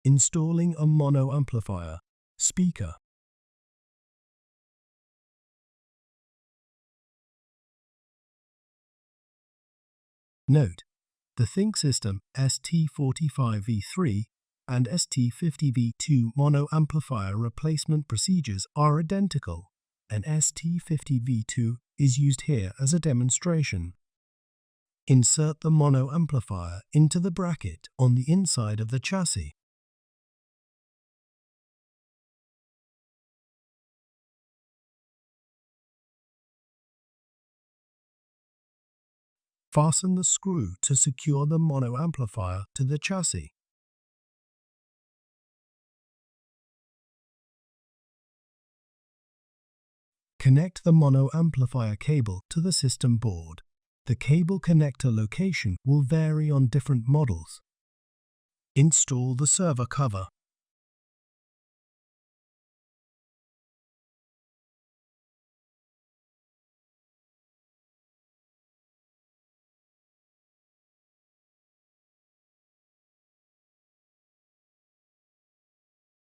Installing a mono amplifier, speaker. Note: the ThinkSystem ST45 V3 and ST50 V2 mono amplifier replacement procedures are identical, and ST50 V2 is used here as a demonstration. Insert the mono amplifier into the bracket on the inside of the chassis. Fasten the screw to secure the mono amplifier to the chassis. Connect the mono amplifier cable to the system board. The cable connector location will vary on different models. Install the server cover.